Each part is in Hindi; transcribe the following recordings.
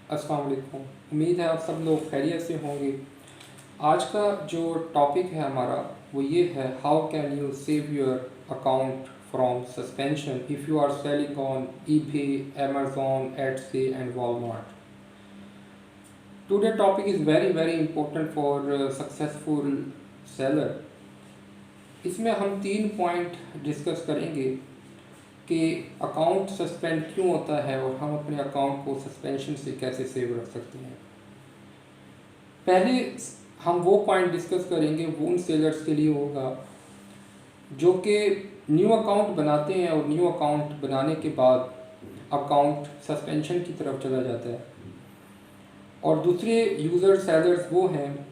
अस्सलाम वालेकुम। उम्मीद है आप सब लोग खैरियत से होंगे। आज का जो टॉपिक है हमारा वो ये है, how can you save your account from suspension if you are selling on eBay, Amazon, Etsy and Walmart. Today topic is very very important for successful seller. इसमें हम 3 पॉइंट डिस्कस करेंगे कि अकाउंट सस्पेंड क्यों होता है और हम अपने अकाउंट को सस्पेंशन से कैसे सेव रख सकते हैं। पहले हम वो पॉइंट डिस्कस करेंगे वो उन सेलर्स के लिए होगा जो कि न्यू अकाउंट बनाते हैं और न्यू अकाउंट बनाने के बाद अकाउंट सस्पेंशन की तरफ चला जाता है, और दूसरे यूज़र सेलर्स वो हैं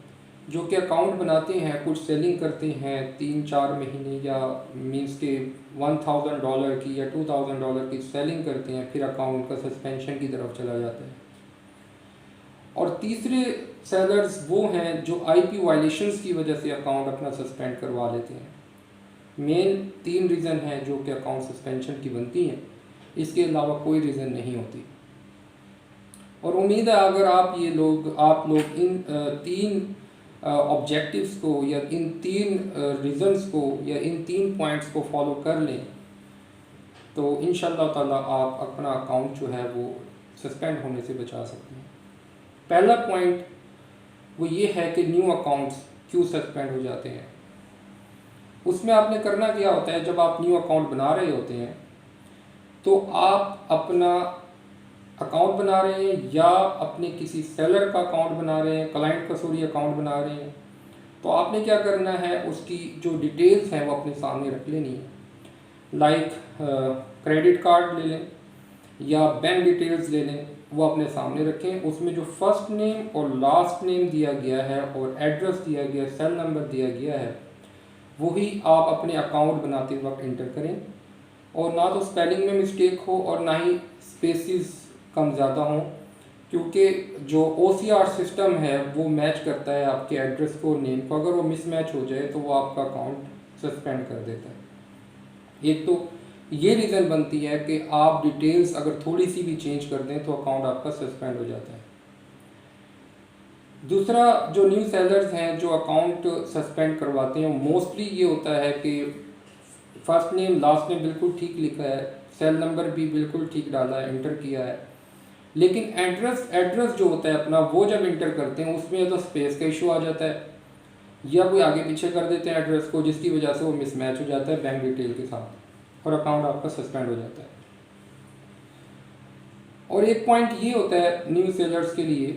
जो कि अकाउंट बनाते हैं, कुछ सेलिंग करते हैं 3-4 महीने या मींस के $1000 की या $2000 की सेलिंग करते हैं, फिर अकाउंट का सस्पेंशन की तरफ चला जाता है। और तीसरे सेलर्स वो हैं जो आईपी वायलेशंस की वजह से अकाउंट अपना सस्पेंड करवा लेते हैं। मेन 3 रीज़न हैं जो कि अकाउंट सस्पेंशन की बनती हैं, इसके अलावा कोई रीज़न नहीं होती। और उम्मीद है अगर आप लोग इन 3 ऑब्जेक्टिव्स को या इन 3 रीज़न्स को या इन 3 पॉइंट्स को फॉलो कर लें तो इंशाल्लाह ताला आप अपना अकाउंट जो है वो सस्पेंड होने से बचा सकते हैं। पहला पॉइंट वो ये है कि न्यू अकाउंट्स क्यों सस्पेंड हो जाते हैं। उसमें आपने करना क्या होता है, जब आप न्यू अकाउंट बना रहे होते हैं तो आप अपना अकाउंट बना रहे हैं या अपने किसी सेलर का अकाउंट बना रहे हैं, क्लाइंट का अकाउंट बना रहे हैं, तो आपने क्या करना है, उसकी जो डिटेल्स हैं वो अपने सामने रख लेनी है। लाइक क्रेडिट कार्ड ले लें या बैंक डिटेल्स ले लें, वो अपने सामने रखें। उसमें जो फर्स्ट नेम और लास्ट नेम दिया गया है और एड्रेस दिया गया है, सेल नंबर दिया गया है, वही आप अपने अकाउंट बनाते वक्त इंटर करें, और ना तो स्पेलिंग में मिस्टेक हो और ना ही स्पेसिस कम ज़्यादा हों, क्योंकि जो OCR सिस्टम है वो मैच करता है आपके एड्रेस को और नेम को। अगर वो मिसमैच हो जाए तो वो आपका अकाउंट सस्पेंड कर देता है। एक तो ये रीज़न बनती है कि आप डिटेल्स अगर थोड़ी सी भी चेंज कर दें तो अकाउंट आपका सस्पेंड हो जाता है। दूसरा, जो न्यू सेलर्स हैं जो अकाउंट सस्पेंड करवाते हैं, मोस्टली ये होता है कि फर्स्ट नेम लास्ट नेम बिल्कुल ठीक लिखा है, सेल नंबर भी बिल्कुल ठीक डाला है, इंटर किया है, लेकिन एड्रेस जो होता है अपना, वो जब इंटर करते हैं उसमें तो स्पेस का इशू आ जाता है या कोई आगे पीछे कर देते हैं एड्रेस को, जिसकी वजह से वो मिसमैच हो जाता है बैंक डिटेल के साथ और अकाउंट आपका सस्पेंड हो जाता है। और एक पॉइंट ये होता है न्यू सेलर्स के लिए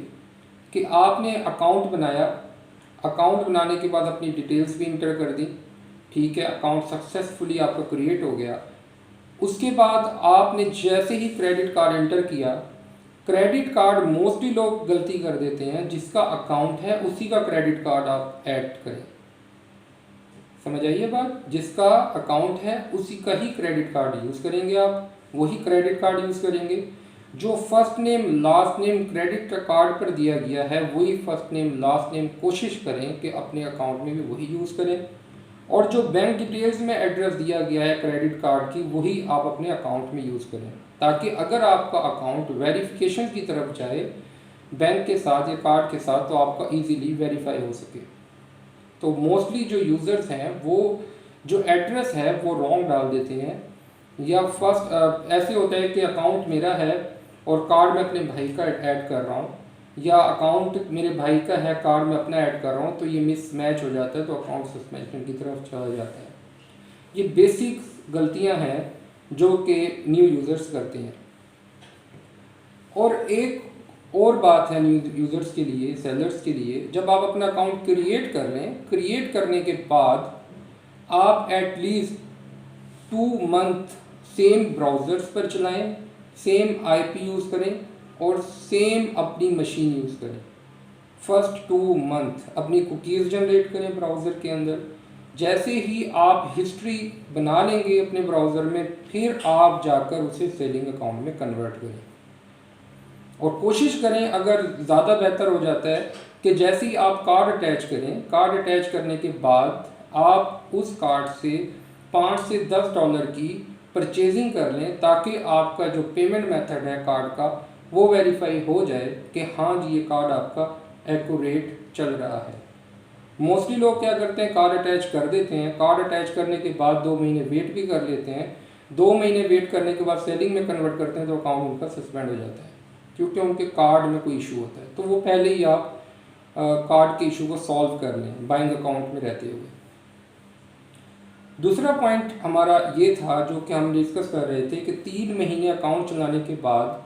कि आपने अकाउंट बनाया, अकाउंट बनाने के बाद अपनी डिटेल्स भी इंटर कर दी, ठीक है, अकाउंट सक्सेसफुली आपका क्रिएट हो गया। उसके बाद आपने जैसे ही क्रेडिट कार्ड एंटर किया, क्रेडिट कार्ड मोस्टली लोग गलती कर देते हैं, जिसका अकाउंट है उसी का क्रेडिट कार्ड आप ऐड करें। समझ आइए बात, जिसका अकाउंट है उसी का ही क्रेडिट कार्ड यूज़ करेंगे, आप वही क्रेडिट कार्ड यूज़ करेंगे। जो first name last name credit card पर दिया गया है वही फर्स्ट नेम लास्ट नेम कोशिश करें कि अपने अकाउंट में भी वही यूज़ करें, और जो बैंक डिटेल्स में एड्रेस दिया गया है क्रेडिट कार्ड की वही आप अपने अकाउंट में यूज़ करें, ताकि अगर आपका अकाउंट वेरिफिकेशन की तरफ जाए बैंक के साथ या कार्ड के साथ तो आपका इजीली वेरीफाई हो सके। तो मोस्टली जो यूज़र्स हैं वो जो एड्रेस है वो रॉन्ग डाल देते हैं, या फर्स्ट ऐसे होता है कि अकाउंट मेरा है और कार्ड मैं अपने भाई का ऐड कर रहा हूँ, या अकाउंट मेरे भाई का है कार्ड में अपना ऐड कर रहा हूँ, तो ये मिसमैच हो जाता है तो अकाउंट सस्पेंशन की तरफ चला जाता है। ये बेसिक गलतियाँ हैं जो कि न्यू यूज़र्स करते हैं। और एक और बात है न्यू यूज़र्स के लिए, सेलर्स के लिए, जब आप अपना अकाउंट क्रिएट कर लें, क्रिएट करने के बाद आप एटलीस्ट 2 मंथ सेम ब्राउज़र्स पर चलाएं, सेम आईपी यूज़ करें और सेम अपनी मशीन यूज़ करें। फर्स्ट 2 मंथ अपनी कुकीज़ जनरेट करें ब्राउज़र के अंदर। जैसे ही आप हिस्ट्री बना लेंगे अपने ब्राउज़र में, फिर आप जाकर उसे सेलिंग अकाउंट में कन्वर्ट करें। और कोशिश करें, अगर ज़्यादा बेहतर हो जाता है कि जैसे ही आप कार्ड अटैच करें, कार्ड अटैच करने के बाद आप उस कार्ड से $5 से $10 की परचेजिंग कर लें, ताकि आपका जो पेमेंट मेथड है कार्ड का वो वेरीफाई हो जाए कि हाँ जी ये कार्ड आपका एक्यूरेट चल रहा है। मोस्टली लोग क्या करते हैं, कार्ड अटैच कर देते हैं, कार्ड अटैच करने के बाद 2 महीने वेट भी कर लेते हैं, 2 महीने वेट करने के बाद सेलिंग में कन्वर्ट करते हैं तो अकाउंट उनका सस्पेंड हो जाता है क्योंकि उनके कार्ड में कोई इशू होता है। तो वो पहले ही आप कार्ड के इशू को सॉल्व कर लें बाइंग अकाउंट में रहते हुए। दूसरा पॉइंट हमारा ये था जो कि हम डिस्कस कर रहे थे कि 3 महीने अकाउंट चलाने के बाद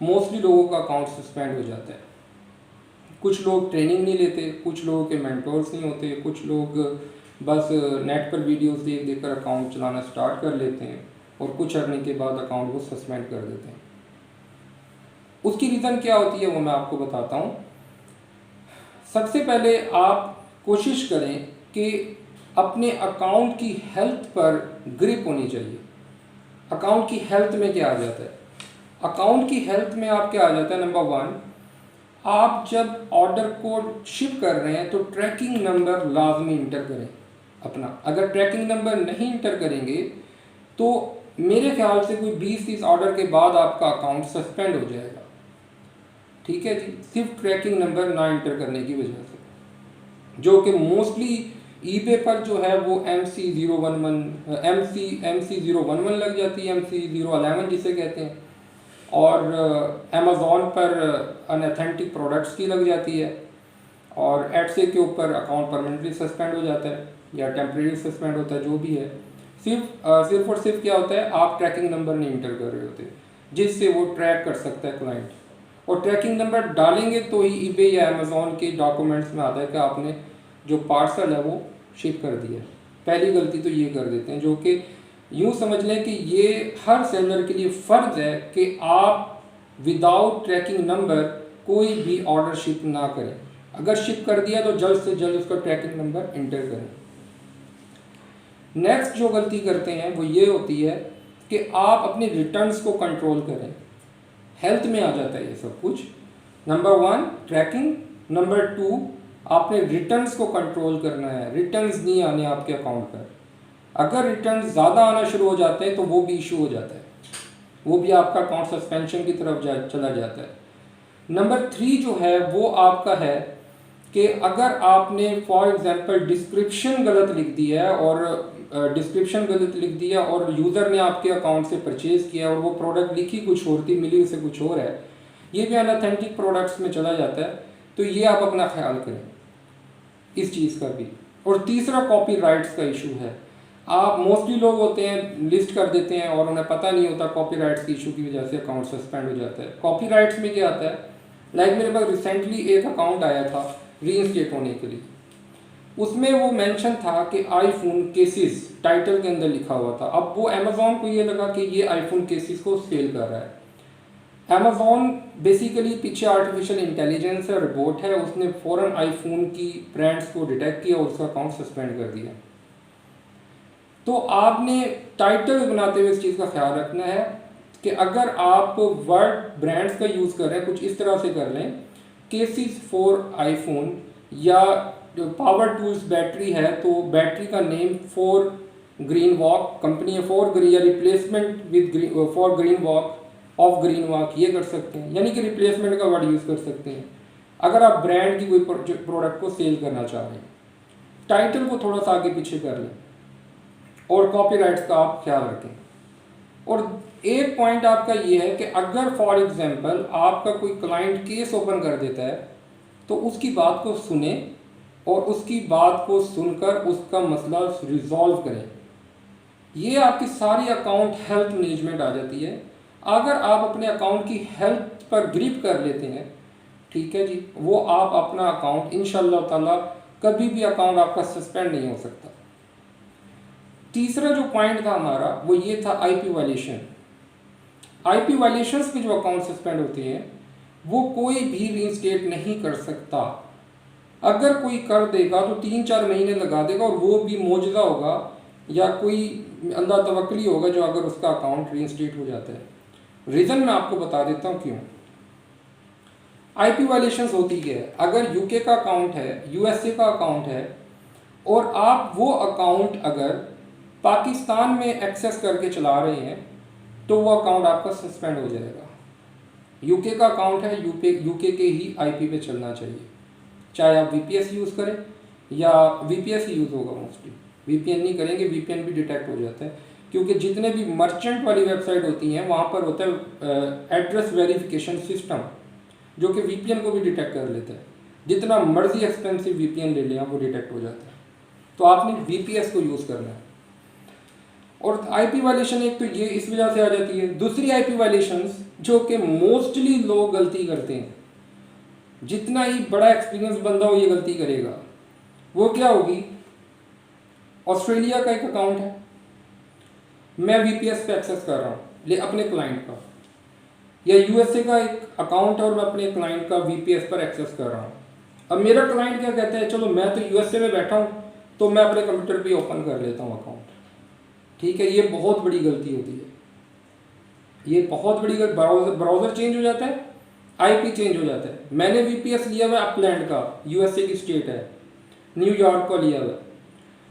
मोस्टली लोगों का अकाउंट सस्पेंड हो जाता है। कुछ लोग ट्रेनिंग नहीं लेते, कुछ लोगों के मेंटोर्स नहीं होते, कुछ लोग बस नेट पर वीडियोस देख देख कर अकाउंट चलाना स्टार्ट कर लेते हैं और कुछ अर्निंग के बाद अकाउंट को सस्पेंड कर देते हैं। उसकी रीज़न क्या होती है वो मैं आपको बताता हूँ। सबसे पहले आप कोशिश करें कि अपने अकाउंट की हेल्थ पर ग्रिप होनी चाहिए। अकाउंट की हेल्थ में क्या आ जाता है, अकाउंट की हेल्थ में आप क्या आ जाता है, नंबर 1, आप जब ऑर्डर कोड शिप कर रहे हैं तो ट्रैकिंग नंबर लाजमी इंटर करें अपना। अगर ट्रैकिंग नंबर नहीं इंटर करेंगे तो मेरे ख्याल से कोई 20-30 ऑर्डर के बाद आपका अकाउंट सस्पेंड हो जाएगा। ठीक है जी, सिर्फ ट्रैकिंग नंबर ना इंटर करने की वजह से, जो कि मोस्टली ईबे पर जो है वो MC011 लग जाती है, MC011 जिसे कहते हैं, और अमेज़ॉन पर अनऑथेंटिक प्रोडक्ट्स की लग जाती है, और एडसे के ऊपर अकाउंट परमानेंटली सस्पेंड हो जाता है या टेम्परेरी सस्पेंड होता है, जो भी है। सिर्फ और सिर्फ क्या होता है, आप ट्रैकिंग नंबर नहीं इंटर कर रहे होते जिससे वो ट्रैक कर सकता है क्लाइंट, और ट्रैकिंग नंबर डालेंगे तो ही ईबे या अमेज़ॉन के डॉक्यूमेंट्स में आता है कि आपने जो पार्सल है वो शिप कर दिया। पहली गलती तो ये कर देते हैं, जो कि यूँ समझ लें कि ये हर सेलर के लिए फ़र्ज़ है कि आप विदाउट ट्रैकिंग नंबर कोई भी ऑर्डर शिप ना करें। अगर शिप कर दिया तो जल्द से जल्द उसका ट्रैकिंग नंबर इंटर करें। नेक्स्ट जो गलती करते हैं वो ये होती है कि आप अपने रिटर्न्स को कंट्रोल करें। हेल्थ में आ जाता है ये सब कुछ। नंबर 1 ट्रैकिंग, नंबर 2 आपने रिटर्न्स को कंट्रोल करना है, रिटर्न्स नहीं आने आपके अकाउंट पर। अगर रिटर्न्स ज़्यादा आना शुरू हो जाते हैं तो वो भी इशू हो जाता है, वो भी आपका अकाउंट सस्पेंशन की तरफ चला जाता है। नंबर 3 जो है वो आपका है कि अगर आपने फॉर एग्जांपल डिस्क्रिप्शन गलत लिख दिया है और यूज़र ने आपके अकाउंट से परचेज़ किया और वो प्रोडक्ट लिखी कुछ और थी, मिली उसे कुछ और है, ये भी अनऑथेंटिक प्रोडक्ट्स में चला जाता है, तो ये आप अपना ख्याल करें इस चीज़ का भी। और तीसरा कॉपीराइट्स का इशू है। आप मोस्टली लोग होते हैं लिस्ट कर देते हैं और उन्हें पता नहीं होता, कॉपीराइट्स की इशू की वजह से अकाउंट सस्पेंड हो जाता है। कॉपीराइट्स में क्या आता है, लाइक मेरे पास रिसेंटली एक अकाउंट आया था रीइंस्टेट होने के लिए, उसमें वो मेंशन था कि आईफोन केसेस टाइटल के अंदर लिखा हुआ था। अब वो अमेज़ॉन को ये लगा कि ये आईफोन केसेस को सेल कर रहा है। अमेज़ॉन बेसिकली पीछे आर्टिफिशियल इंटेलिजेंस है, रोबोट है, उसने फ़ौरन आईफोन की ब्रांड्स को डिटेक्ट किया और उसका अकाउंट सस्पेंड कर दिया। तो आपने टाइटल बनाते हुए इस चीज़ का ख्याल रखना है कि अगर आप वर्ड ब्रांड्स का यूज़ कर रहे हैं, कुछ इस तरह से कर लें, केसेस फॉर आईफोन, या पावर टूल्स बैटरी है तो बैटरी का name for green walk company है, फॉर ग्रीन या replacement with for green walk of green walk, ये कर सकते हैं, यानी कि रिप्लेसमेंट का वर्ड यूज़ कर सकते हैं अगर आप ब्रांड की कोई प्रोडक्ट को सेल करना चाह रहे हैं। टाइटल को थोड़ा सा आगे पीछे कर लें और कॉपीराइट्स का आप ख्याल रखें। और एक पॉइंट आपका ये है कि अगर फॉर एग्जांपल आपका कोई क्लाइंट केस ओपन कर देता है तो उसकी बात को सुने और उसकी बात को सुनकर उसका मसला रिजॉल्व करें। ये आपकी सारी अकाउंट हेल्थ मैनेजमेंट आ जाती है। अगर आप अपने अकाउंट की हेल्थ पर ग्रिप कर लेते हैं, ठीक है जी, वो आप अपना अकाउंट इंशाअल्लाह ताला कभी भी अकाउंट आपका सस्पेंड नहीं हो सकता। तीसरा जो पॉइंट था हमारा वो ये था आईपी वायलेशन। आईपी वायलेशंस पे जो अकाउंट सस्पेंड होते हैं वो कोई भी रीइंस्टेट नहीं कर सकता। अगर कोई कर देगा तो 3-4 महीने लगा देगा और वो भी मौजूदा होगा या कोई अल्लाह तवक्कली होगा जो अगर उसका अकाउंट रीइंस्टेट हो जाता है। रीज़न मैं आपको बता देता हूँ क्यों। आईपी वायलेशंस होती है, अगर यूके का अकाउंट है, यूएसए का अकाउंट है और आप वो अकाउंट अगर पाकिस्तान में एक्सेस करके चला रहे हैं तो वो अकाउंट आपका सस्पेंड हो जाएगा। यूके का अकाउंट है, यूके के ही आईपी पे चलना चाहिए, चाहे आप वीपीएस यूज़ करें या वीपीएस ही यूज़ होगा मोस्टली, वीपीएन नहीं करेंगे, वीपीएन भी डिटेक्ट हो जाता है क्योंकि जितने भी मर्चेंट वाली वेबसाइट होती हैं वहाँ पर होता है एड्रेस वेरिफिकेशन सिस्टम जो कि वीपीएन को भी डिटेक्ट कर लेता है। जितना मर्जी एक्सपेंसिव वीपीएन ले लें वो डिटेक्ट हो जाता है। तो आपने वीपीएस को यूज़ करना है। और आईपी वायलेशन एक तो ये इस वजह से आ जाती है। दूसरी आईपी वायलेशंस जो कि मोस्टली लोग गलती करते हैं, जितना ही बड़ा एक्सपीरियंस बंदा हो ये गलती करेगा, वो क्या होगी। ऑस्ट्रेलिया का एक अकाउंट है, मैं वीपीएस पे एक्सेस कर रहा हूँ अपने क्लाइंट का, या यूएसए का एक अकाउंट है और मैं अपने क्लाइंट का वीपीएस पर एक्सेस कर रहा हूँ। अब मेरा क्लाइंट क्या कहता है, चलो मैं तो यूएसए में बैठा हूँ तो मैं अपने कंप्यूटर पे ओपन कर लेता हूँ अकाउंट। ठीक है, ये बहुत बड़ी गलती होती है, ये बहुत बड़ी गलती। ब्राउज़र चेंज हो जाता है, आईपी चेंज हो जाता है। मैंने वीपीएस लिया हुआ है अपलैंड का, यूएसए की स्टेट है, न्यूयॉर्क का लिया हुआ है,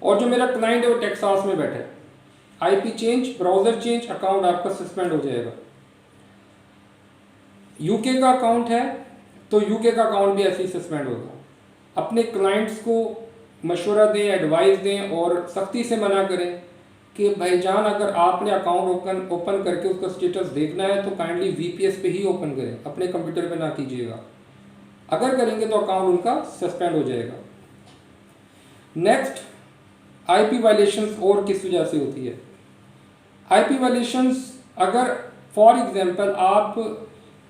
और जो मेरा क्लाइंट है वो टेक्सास में बैठा है। IP change, browser change, account आपका सस्पेंड हो जाएगा। यूके का अकाउंट है तो यूके का अकाउंट भी ऐसे ही सस्पेंड होगा। अपने क्लाइंट्स को मशवरा दें, एडवाइस दें और सख्ती से मना करें कि भाईजान अगर आपने अकाउंट ओपन करके उसका स्टेटस देखना है तो काइंडली वीपीएस पे ही ओपन करें, अपने कंप्यूटर पे ना कीजिएगा। अगर करेंगे तो अकाउंट उनका सस्पेंड हो जाएगा। नेक्स्ट, आईपी वायलेशंस और किस वजह से होती है। आईपी वायलेशंस अगर फॉर एग्जांपल आप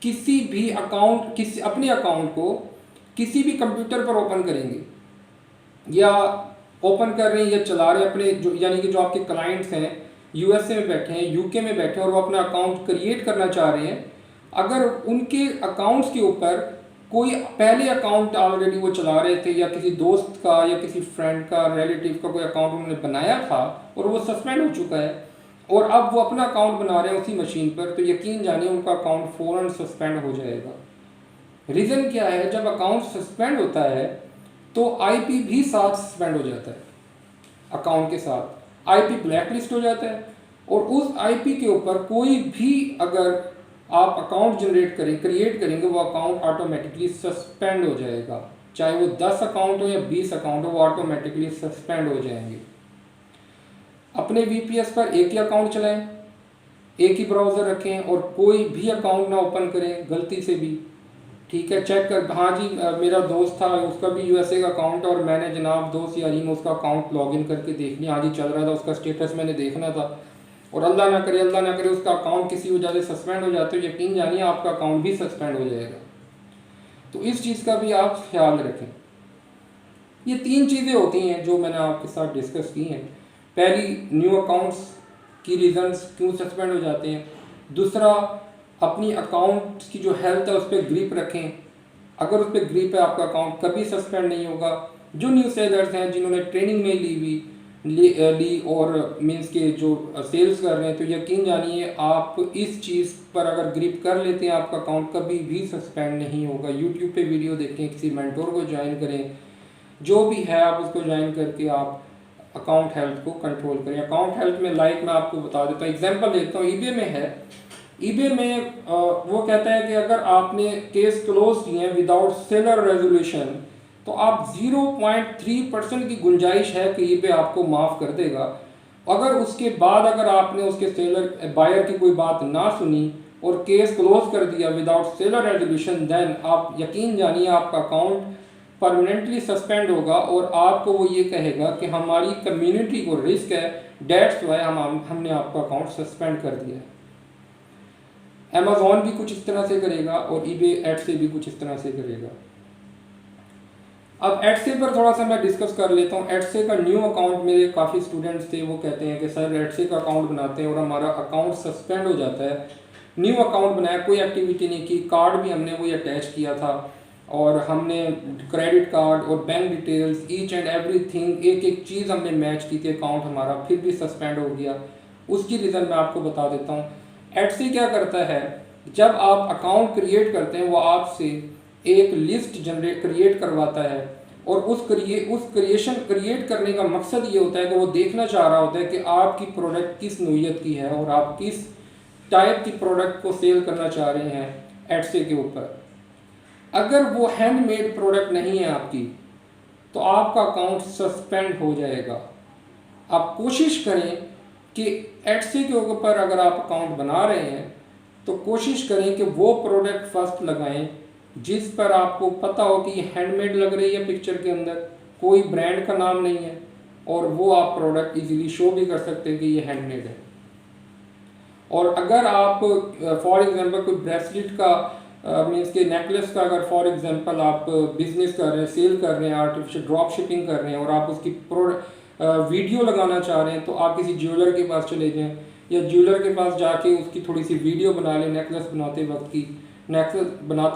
किसी भी अकाउंट अपने अकाउंट को किसी भी कंप्यूटर पर ओपन करेंगे या ओपन कर रहे हैं या चला रहे हैं अपने जो यानी कि जो आपके क्लाइंट्स हैं यूएसए में बैठे हैं, यूके में बैठे हैं और वो अपना अकाउंट क्रिएट करना चाह रहे हैं, अगर उनके अकाउंट्स के ऊपर कोई पहले अकाउंट ऑलरेडी वो चला रहे थे या किसी दोस्त का या किसी फ्रेंड का, रिलेटिव का कोई अकाउंट उन्होंने बनाया था और वो सस्पेंड हो चुका है और अब वो अपना अकाउंट बना रहे हैं उसी मशीन पर, तो यकीन जानिए उनका अकाउंट फ़ौरन सस्पेंड हो जाएगा। रीज़न क्या है, जब अकाउंट सस्पेंड होता है तो आईपी भी साथ सस्पेंड हो जाता है, अकाउंट के साथ आईपी ब्लैक लिस्ट हो जाता है और उस आईपी के ऊपर कोई भी अगर आप अकाउंट क्रिएट करेंगे वो अकाउंट ऑटोमेटिकली सस्पेंड हो जाएगा। चाहे वो 10 अकाउंट हो या 20 अकाउंट हो, वो ऑटोमेटिकली सस्पेंड हो जाएंगे। अपने वीपीएस पर एक ही अकाउंट चलाएं, एक ही ब्राउज़र रखें और कोई भी अकाउंट ना ओपन करें गलती से भी। ठीक है, चेक कर, हाँ जी मेरा दोस्त था उसका भी यूएसए का अकाउंट और मैंने जनाब दोस्त यारी में उसका अकाउंट लॉगिन करके देख लिया, हाँ जी चल रहा था, उसका स्टेटस मैंने देखना था और अल्लाह ना करे उसका अकाउंट किसी वजह से सस्पेंड हो जाते हो, यकीन जानिए आपका अकाउंट भी सस्पेंड हो जाएगा। तो इस चीज़ का भी आप ख्याल रखें। ये 3 चीज़ें होती हैं जो मैंने आपके साथ डिस्कस की हैं। पहली, न्यू अकाउंट्स की रीज़न्स क्यों सस्पेंड हो जाते हैं। दूसरा, अपनी अकाउंट की जो हेल्थ है उस पर ग्रिप रखें, अगर उस पर ग्रिप है आपका अकाउंट कभी सस्पेंड नहीं होगा। जो न्यू सेलर्स हैं जिन्होंने ट्रेनिंग में ली और मींस के जो सेल्स कर रहे हैं, तो यकीन जानिए आप इस चीज़ पर अगर ग्रिप कर लेते हैं आपका अकाउंट कभी भी सस्पेंड नहीं होगा। यूट्यूब पे वीडियो देखें, किसी मेंटोर को ज्वाइन करें, जो भी है आप उसको ज्वाइन करके आप अकाउंट हेल्थ को कंट्रोल करें। अकाउंट हेल्थ में लाइक मैं आपको बता देता हूँ, एग्जांपल देता हूँ, ईबे में है। ईबे में वो कहता है कि अगर आपने केस क्लोज किए हैं विदाउट सेलर रेजोल्यूशन तो आप 0.3% की गुंजाइश है कि ईबे आपको माफ़ कर देगा। अगर उसके बाद अगर आपने उसके सेलर बायर की कोई बात ना सुनी और केस क्लोज कर दिया विदाउट सेलर रेजोल्यूशन, देन आप यकीन जानिए आपका अकाउंट परमानेंटली सस्पेंड होगा और आपको वो ये कहेगा कि हमारी कम्युनिटी को रिस्क है, डेट्स वाई हमने आपका अकाउंट सस्पेंड कर दिया है। अमेज़ॉन भी कुछ इस तरह से करेगा और ईबे एडसे भी कुछ इस तरह से करेगा। अब एडसे पर थोड़ा सा मैं डिस्कस कर लेता हूँ। एडसे का न्यू अकाउंट, मेरे काफ़ी स्टूडेंट्स थे वो कहते हैं कि सर एडसे का अकाउंट बनाते हैं और हमारा अकाउंट सस्पेंड हो जाता है। न्यू अकाउंट बनाया, कोई एक्टिविटी नहीं की, कार्ड भी हमने वही अटैच किया था और हमने क्रेडिट कार्ड और bank details each and everything एक एक चीज़ हमने मैच की थी, अकाउंट हमारा फिर भी सस्पेंड हो गया। उसकी रीज़न मैं आपको बता देता हूँ। एडसे क्या करता है, जब आप अकाउंट क्रिएट करते हैं वो आपसे एक लिस्ट क्रिएट करवाता है और उस क्रिएशन क्रिएट करने का मकसद ये होता है कि वो देखना चाह रहा होता है कि आपकी प्रोडक्ट किस नोयत की है और आप किस टाइप की प्रोडक्ट को सेल करना चाह रहे हैं। एडसे के ऊपर। अगर वो हैंडमेड प्रोडक्ट नहीं है आपकी तो आपका अकाउंट सस्पेंड हो जाएगा। आप कोशिश करें कि एडसे के ऊपर अगर आप अकाउंट बना रहे हैं तो कोशिश करें कि वो प्रोडक्ट फर्स्ट लगाएं जिस पर आपको पता हो कि ये हैंडमेड लग रही है, पिक्चर के अंदर कोई ब्रांड का नाम नहीं है, और वो आप प्रोडक्ट इजीली शो भी कर सकते हैं कि ये हैंडमेड है। और अगर आप फॉर एग्जांपल कोई ब्रेसलेट का मीन्स के नेकलेस का अगर फॉर एग्जांपल आप बिजनेस कर रहे हैं, सेल कर रहे हैं, आर्टिफिशियल ड्रॉप शिपिंग कर रहे हैं और आप उसकी वीडियो लगाना चाह रहे हैं तो आप किसी ज्वेलर के पास चले जाएं या ज्वेलर के पास जाके उसकी थोड़ी सी वीडियो बना लें, नेकलेस बनाते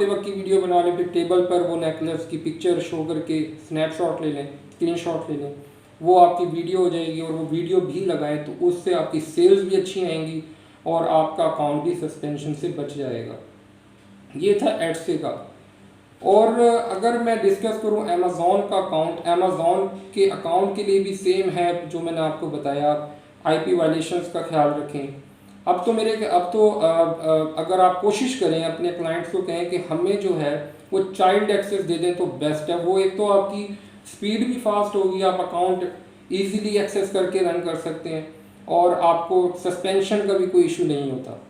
वक्त की वीडियो बना लें, फिर टेबल पर वो नेकलेस की पिक्चर शो करके स्नैपशॉट ले लें, स्क्रीनशॉट ले लें, वो आपकी वीडियो हो जाएगी और वो वीडियो भी लगाएं तो उससे आपकी सेल्स भी अच्छी आएंगी और आपका अकाउंट भी सस्पेंशन से बच जाएगा। ये था एडसे का। और अगर मैं डिस्कस करूं अमेज़ॉन का अकाउंट, अमेज़ॉन के अकाउंट के लिए भी सेम है जो मैंने आपको बताया, आईपी वायलेशंस का ख्याल रखें। अगर आप कोशिश करें अपने क्लाइंट्स को कहें कि हमें जो है वो चाइल्ड एक्सेस दे दें तो बेस्ट है। वो एक तो आपकी स्पीड भी फास्ट होगी, आप अकाउंट ईजीली एक्सेस करके रन कर सकते हैं और आपको सस्पेंशन का भी कोई इशू नहीं होता।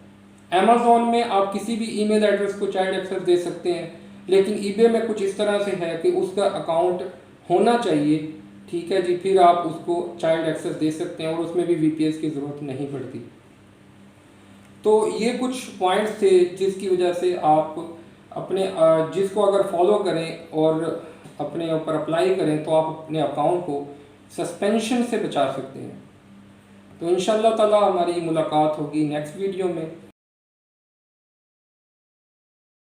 अमेज़ॉन में आप किसी भी ईमेल एड्रेस को चाइल्ड एक्सेस दे सकते हैं, लेकिन ईबे में कुछ इस तरह से है कि उसका अकाउंट होना चाहिए, ठीक है जी, फिर आप उसको चाइल्ड एक्सेस दे सकते हैं और उसमें भी वीपीएस की ज़रूरत नहीं पड़ती। तो ये कुछ पॉइंट्स थे जिसकी वजह से आप अपने जिसको अगर फॉलो करें और अपने ऊपर अप्लाई करें तो आप अपने अकाउंट को सस्पेंशन से बचा सकते हैं। तो इंशाल्लाह ताला हमारी मुलाकात होगी नेक्स्ट वीडियो में।